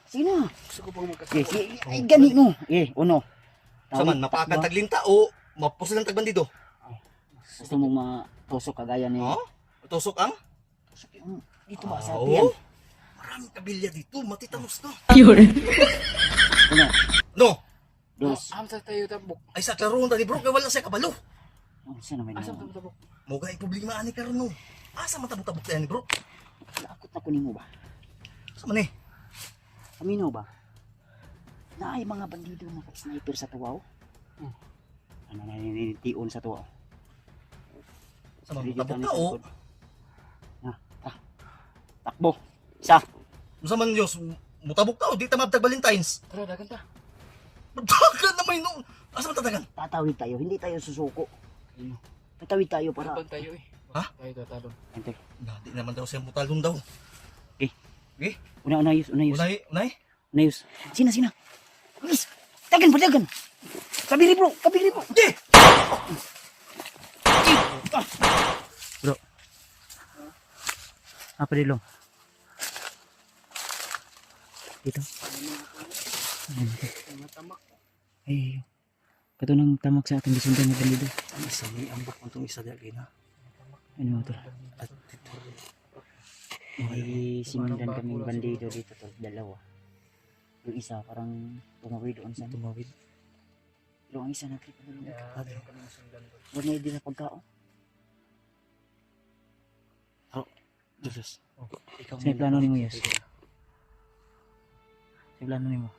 S1: Sige na.
S2: Gusto ko pang
S1: Eh,
S2: magkasama.
S1: sige, ay gani mo. Uno.
S4: Saman, mapakan taglinta o mapusil ang tagbandido.
S1: Gusto mo matusok kagaya ni...
S4: Ha? Tusok ang?
S1: Tusok yung dito ba sa
S4: Oo.
S1: tiyan?
S4: Maraming kabilya dito, matitanos ka.
S1: Uno,
S4: No,
S1: dos.
S2: Asam tayo tabok.
S4: ay sa klaroon tani bro, kay wala siya kabalo.
S1: Oh, saan naman
S2: Asam
S1: na?
S2: tayo tabok.
S4: Moga ay problema ani karon no. Asa man tabok-tabok tayo ni bro?
S1: Lakot na kunin mo ba?
S4: Sa man eh.
S1: Amino ba? Na ay mga bandido na sniper sa tuwaw. Ano na ninitiun sa tuwaw.
S4: Sa man
S1: Ligid
S4: tabok
S1: na
S4: ta o.
S1: Takbo. Isa.
S4: Sa man Dios, mutabok ta o di ta mabtag Valentines.
S2: Tara, dagan ta.
S4: Dagan na may no. Asa man tatagan?
S1: Tatawid tayo. Hindi tayo susuko.
S2: Ayun.
S1: Tatawid tayo para...
S2: Laban tayo eh.
S4: Ha?
S2: Tayo tatalon.
S1: Ante.
S4: Na, di naman daw siya mutalon daw.
S1: Una yus.
S4: Unay.
S1: Yus. Sina. Please. Dagan. Kabiri bro.
S4: Di!
S1: Bro. Apa dilo? Dito.
S2: Mga tamak.
S1: Ay. Kato nang tamak sa ating gisundan na bandido.
S4: Isa ni ambak mo itong isa dali na.
S1: Ano to?
S4: At dito.
S1: May sinundan kaming bandido dito to. Dalawa. Yung isa parang tumawid doon sa
S4: Tumawid.
S1: pero ang isa natrip na lang.
S2: Kaya meron kami sundan doon.
S1: Huwag na hindi na pagkaon.
S4: Julius. Ikaw
S1: Sa plano ni mo, Yus? Sa plano ni mo?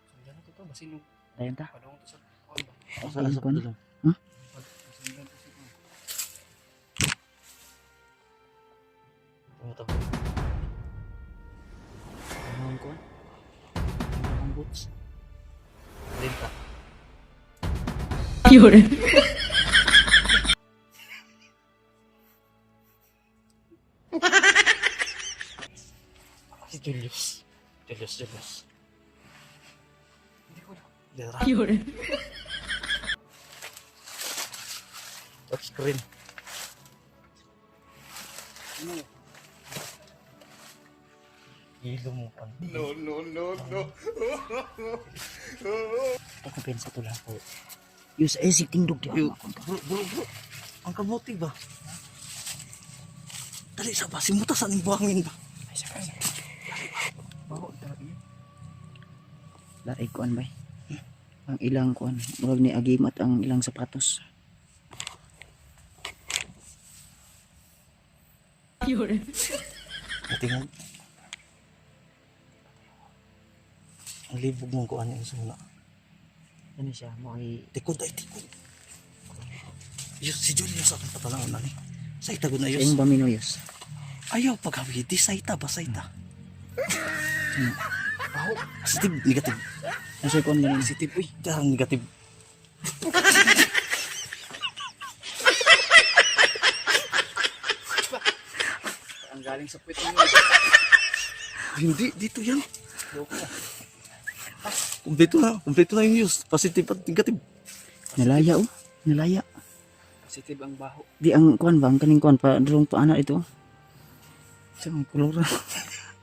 S2: Sundan na to, masinog.
S1: Dayon ta?
S2: Padong to sa kuwan ba?
S1: Sa
S4: Asa
S1: ikon?
S4: pa lang.
S2: Sundan to sa kuwan.
S4: Tumutabo.
S1: Ano ang kuwan? Ano ang boots?
S4: Lenta. Si Julius. Julius.
S2: Hindi ko na.
S4: Dera. Touch screen.
S1: Ano?
S4: Hilo mo pa.
S1: Ito kumpensa to lang po. Yus, si tingdog di
S4: Bro,
S1: ako.
S4: bro. Ang kamuti ba? Dali sa ba? Simutasan ng buhangin ba?
S1: Ay, sakay.
S2: Baho talaga yun.
S1: Laray kuan ba? Ang ilang kuan. Murag ni agimat ang ilang sapatos.
S4: Tingnan. Ang libog mong kuhan yung suna.
S1: Ano siya? Mukha
S4: Tikod ay tikod. Yus, si Julius akong patanawon na ni. Saita ko na
S1: siya
S4: Yus.
S1: yung baminuyos.
S4: Ayaw pagkawidi. Saita ba? Saita.
S2: Baho.
S4: Positive, negative.
S1: Ano siya kuan ganun?
S4: Positive, uy. Karang negative.
S2: Ang galing sa puwit mo.
S4: Hindi, dito yan.
S2: Loko.
S4: Kompleto na yung use. Positive at negative.
S1: Nalaya oh. Nalaya.
S2: Positive ang baho.
S1: Di ang kuan ba? Ang kaning kuan pa. Durong pa anak ito.
S4: Sa mga kulura.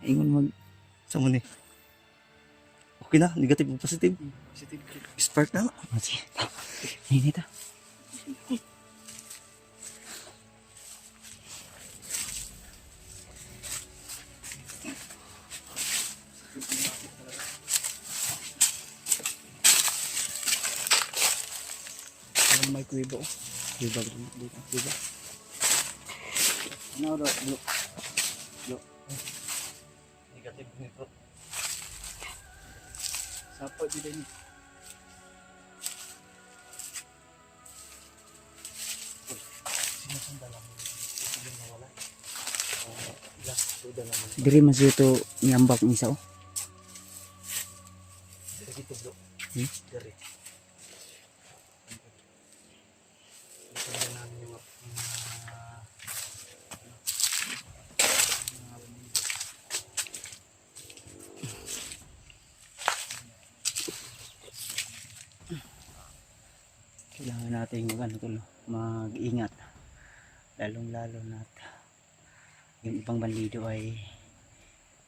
S1: Ingon mag...
S4: Sa mo ni. Okay na, negative o positive.
S2: Positive.
S4: Spark na.
S1: Sige. Ini ta.
S2: Parang may kuwibo.
S1: Diba dito. Diba?
S2: Ano daw?
S4: Negative nito.
S2: Sapo dito ni.
S4: Sinasanda lang. Sige na wala. Last tuda naman.
S1: Diri mas ito niambak ni isa oh.
S4: Sige tublo. Dari.
S2: Sundan namin yung
S1: Kailangan natin mag-ingat. Lalong-lalo na yung ibang bandido ay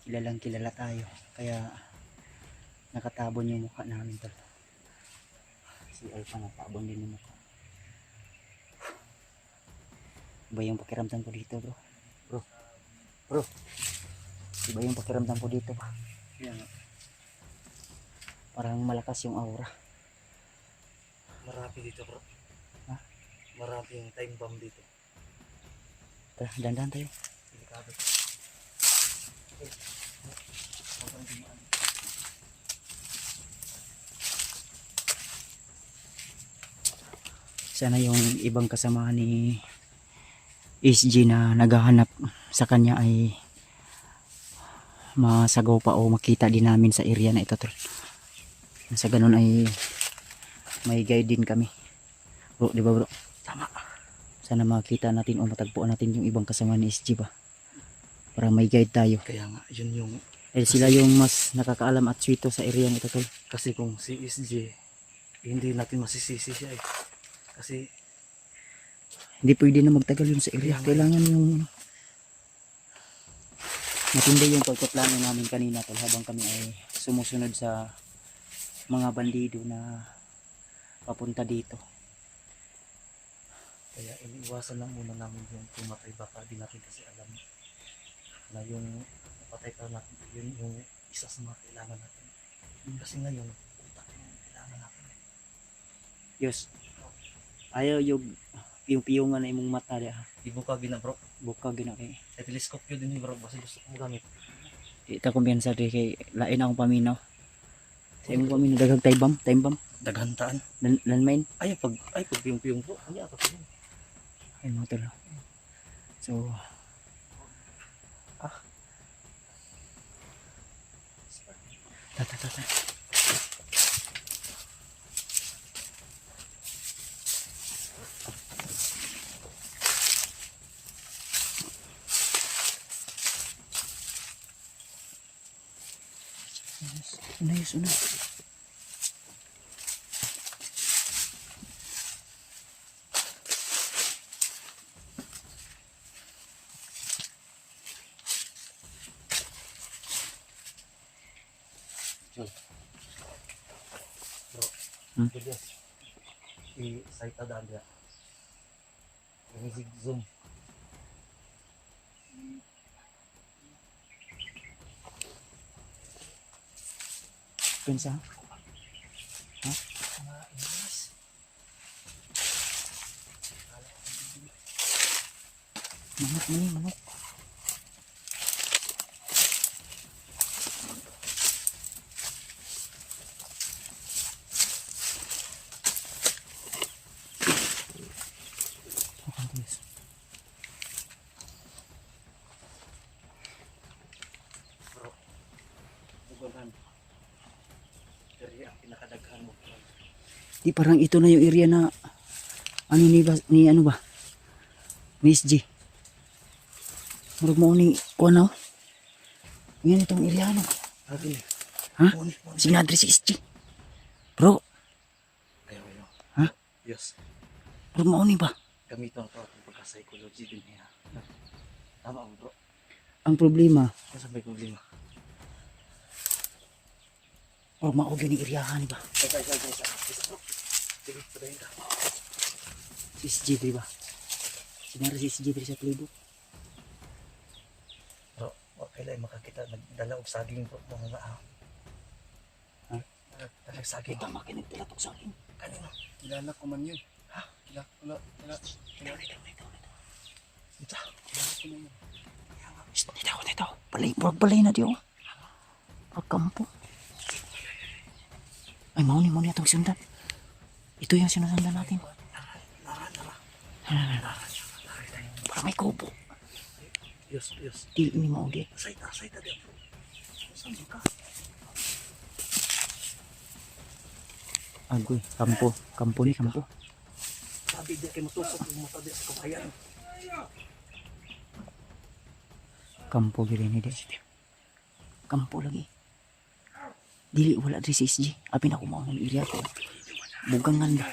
S1: kilalang kilala tayo. Kaya nakatabon yung mukha namin tol. Si Alpha natabon din yung mukha. Iba yung pakiramdam ko dito bro. Bro. Iba yung pakiramdam ko dito ba?
S2: yan.
S1: Parang malakas yung aura.
S4: Marami dito bro.
S1: Ha?
S4: Marami yung time bomb dito.
S1: Tara, dandan tayo.
S4: Delikado.
S1: Sana yung ibang kasama ni SG na naghahanap sa kanya ay masagaw pa o makita din namin sa area na ito tol. Sa ganun ay may guide din kami bro, di ba bro?
S4: Tama.
S1: Sana makita natin o matagpuan natin yung ibang kasama ni SG ba para may guide tayo
S4: Kaya nga, yun yung
S1: dahil sila yung mas nakakaalam at swito sa area nito tol.
S4: kasi kung si SJ, hindi natin masisisi siya eh. Kasi
S1: Hindi pwede na magtagal yun sa area. Kailangan yung matindi yung pagpaplano namin kanina tol habang kami ay sumusunod sa mga bandido na papunta dito.
S4: kaya iniiwasan lang muna namin yung pumatay, baka di natin kasi alam na yung patay ka natin, yun yung isa sa mga kailangan natin. Kasi ngayon, kailangan natin.
S1: Yos. Ayaw yung piyungan na imong mata diha.
S4: Ibuka gina bro.
S1: Buka gina kay.
S4: Sa telescope yun din bro. Kasi gusto ko gamit.
S1: Ita kumpiyansa di kay lain akong paminaw. Sa imong paminaw daghang time bomb,
S4: Daghantaan.
S1: landmine.
S4: Ay pag piyong bro. Ano ako yun?
S1: Ay mo tol. So ta. Una. Hmm?
S4: Julius. I-site adaan dia. Music zoom.
S1: Pensa. Manok.
S4: Ugahan. Dari ang pinakadaghan mo.
S1: Di parang ito na yung area na ano ni ano ba? Ni SG. Murag mo ni kuno. Yan itong area ano.
S4: Sabi ni.
S1: Ha? Sige na address si SG. Bro,
S4: Ayaw.
S1: Ha?
S4: Yes.
S1: murag mo ni ba?
S4: Gamiton ko ang pagka-psychology din niya. Tama mo bro.
S1: Ang problema,
S4: Kasi may problema.
S1: murag mao gyud ni area ni ba?
S4: Isa. Bro. Sige, padayin ka.
S1: Si SG di ba? Sinara si SG diri sa playbook.
S4: Bro, wag kailan makakita nagdala og saging bro mga nga.
S1: Ha?
S4: Dala saging.
S1: Tama kinig tilatok sa akin.
S4: Kanino?
S3: Kilala ko man yun.
S4: Ha?
S3: Kilala
S4: Ito.
S3: ko man yun.
S1: Dito. Balay na diyo. Pagkampo. Ay, mau ni atong sundan. Ito yung sinusundan natin. Para may kubo.
S4: Yes.
S1: Di ni mau di.
S4: Saita dia bro. Saan ka?
S1: Agoy, kampo ni.
S4: Sabi dia kay matusok yung mata dia sa kabayan.
S1: Kampo gini ni di. Kampo lagi. Dili wala diri si SG. Apin ako mao ng area ko. Bugangan ba?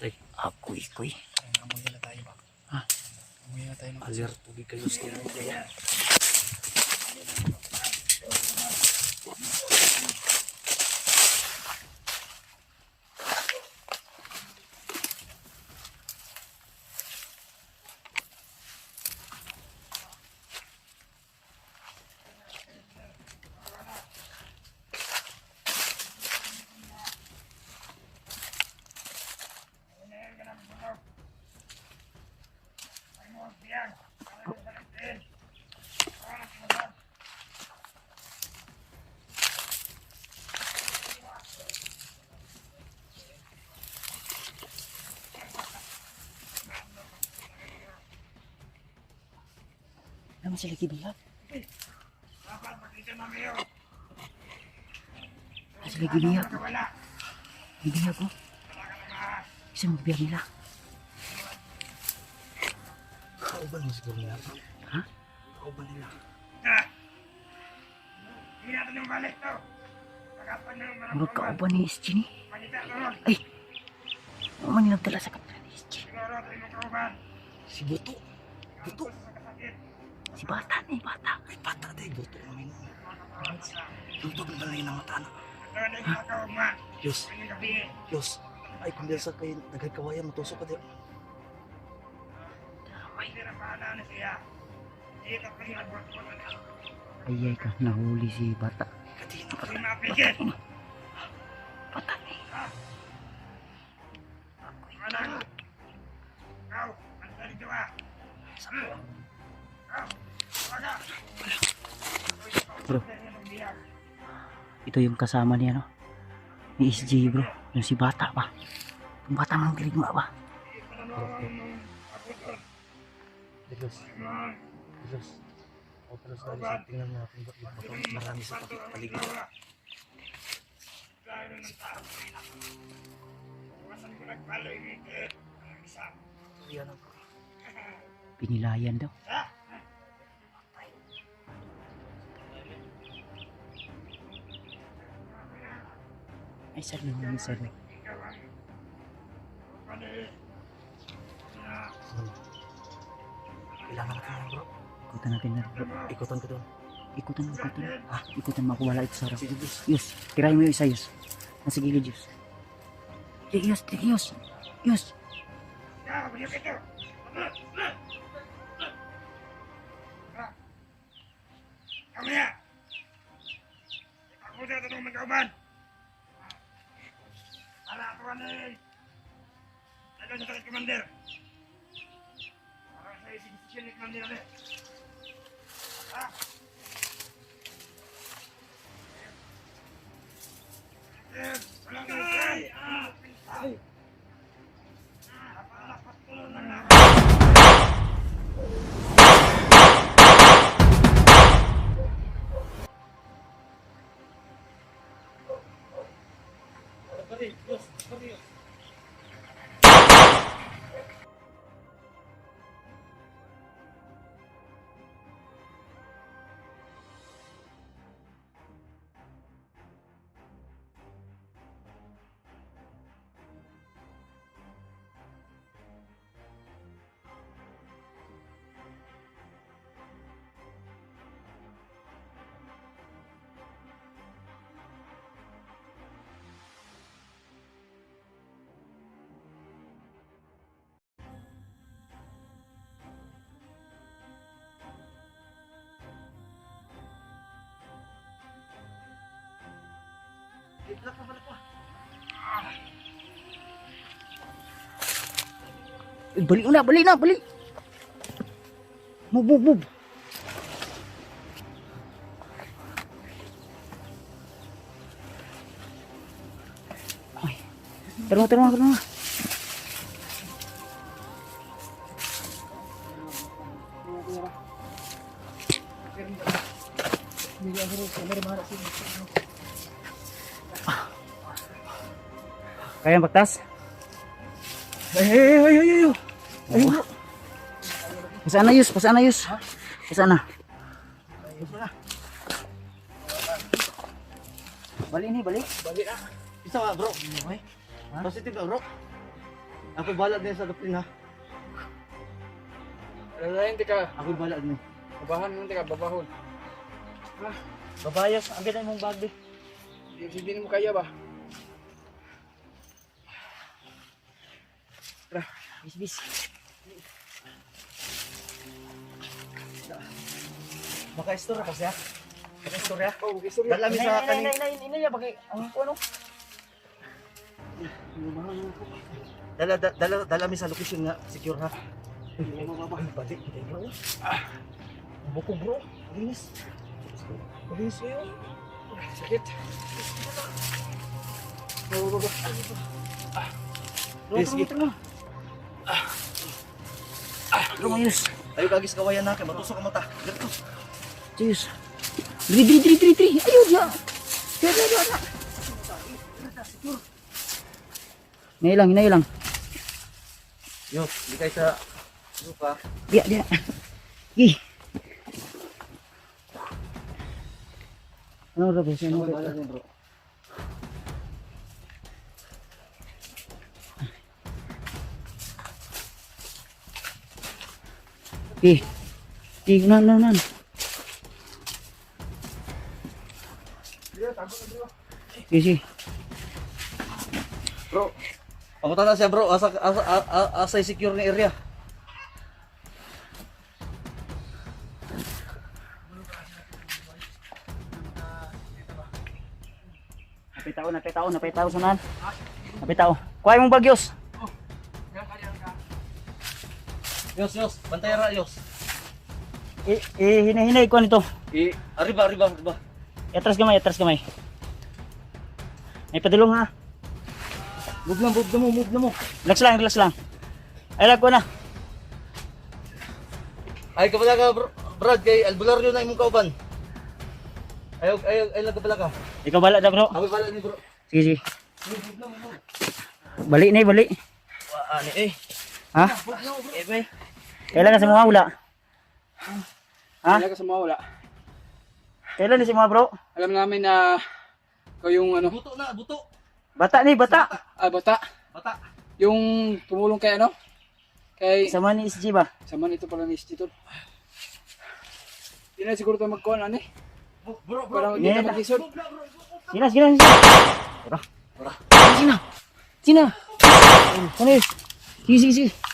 S4: Ay,
S1: Agoy.
S3: Amoy na tayo ba?
S1: Ha?
S3: Amoy na tayo ng
S4: alir tubig kayo sa kanya.
S1: Naman sila gibihag. Sila gibihag. Gibihag ko. Isa magbihag nila.
S4: Kauban mo siguro nila.
S1: Ha?
S4: Kauban nila.
S1: Murag kauban ni SG ni. Ay! Ano man nilang tala sa kapila ni SG?
S4: Si Buto.
S1: Si Bata ni, Bata.
S4: Ay, bata day. Buto namin. Buto ng balay ng mata na. Yos. Ay, kung dahil sa kayo nagkakawayan, matusok ka din.
S1: Ayay ka, nahuli si Bata.
S4: Kadina pa.
S1: Bro, ito yung kasama niya, no? Ni SJ, bro. Yung si bata pa. Yung bata mang dirigma ba?
S4: Diyos. Diyos. O pero sa tingnan mo natin ba't marami sa paligid. Yan ang
S1: Pinilayan daw. Ay, sorry, sorry.
S4: kailangan natin yan, bro.
S1: Ikutan natin na, bro.
S4: Ikutan ko doon.
S1: Ikutan. Ha? Ikutan, makuwala ito sa harap. Yus, tirahin mo yung isa, Yus. Nasa gilid, Yus. Yus.
S5: Kamaya! Ako sa tanong magkauban! Ala ako kanin! Dagan sa commander! Para sa isisisyon ni commander ulit! Ha? Walang ay! Ay! Napalapas ko lang na!
S1: Balik na. Move. Ay, terima. Kaya baktas?
S4: Ay.
S1: Ayun. Pasana Yus. Pasana. Balik.
S4: Bali na. Isa ka, bro. Okay. Positive ka, bro. Ako balag din sa doktrina.
S2: Alalayan, di ka.
S4: Ako balag din.
S2: Babahan mo, di ka. Babahon.
S1: Babayas, ang ganda mong bag di.
S2: Hindi mo kaya ba?
S1: Bis.
S4: Maka-istorya pa siya. Maka-istorya.
S2: Oh, okay, sorry.
S4: Dala mi sa kaning.
S1: Inay, bagay. Ano?
S4: Dala mi sa location nga secure ha. Balik kita bro. Buko bro. Linis. Linis yun.
S2: Sakit.
S1: Tara. Lumayos.
S4: Ayo kagis kawayan na kay matusok ang mata. Dito.
S1: Cheers. Diri. Ayo dia. Hinay lang.
S4: Yo, di kay sa lupa.
S1: Dia. Ih. Ano ra ba siya?
S4: Bro.
S1: Nan. Sige.
S4: Bro. Pamunta na siya bro. Asa secure na area.
S1: Napitao sunan. Napitao. Kuha mong bagyos.
S4: Yos, bantay ra, Yos.
S1: Hinay ko nito.
S4: Arriba.
S1: Atras gamay. May padulong ha.
S4: Move na mo.
S1: Relax lang. Ay lag ko na.
S4: Ay kapala ka, Brad, kay albularyo na imong kauban. Ay lang kapala ka.
S1: Ikaw bala na bro.
S4: Abi bala ni bro.
S1: Sige. Balik.
S4: Ani eh.
S1: Ha?
S4: Bay.
S1: Kailan na si mga wala? Ha?
S3: Wala ka sa mawala.
S1: Kailan na si mga bro?
S3: Alam namin na ikaw yung ano,
S4: Buto.
S1: Bata.
S3: bata.
S4: Bata.
S3: Yung tumulong kay ano? Kay
S1: Sama ni SG ba?
S3: saman ito pala ni Institute. Hindi na siguro tayo magkuhan, ano eh.
S4: Bro.
S3: Para hindi
S1: Yeah.
S3: na mag-isod.
S1: Sina. Sina. Ano yun? Sige.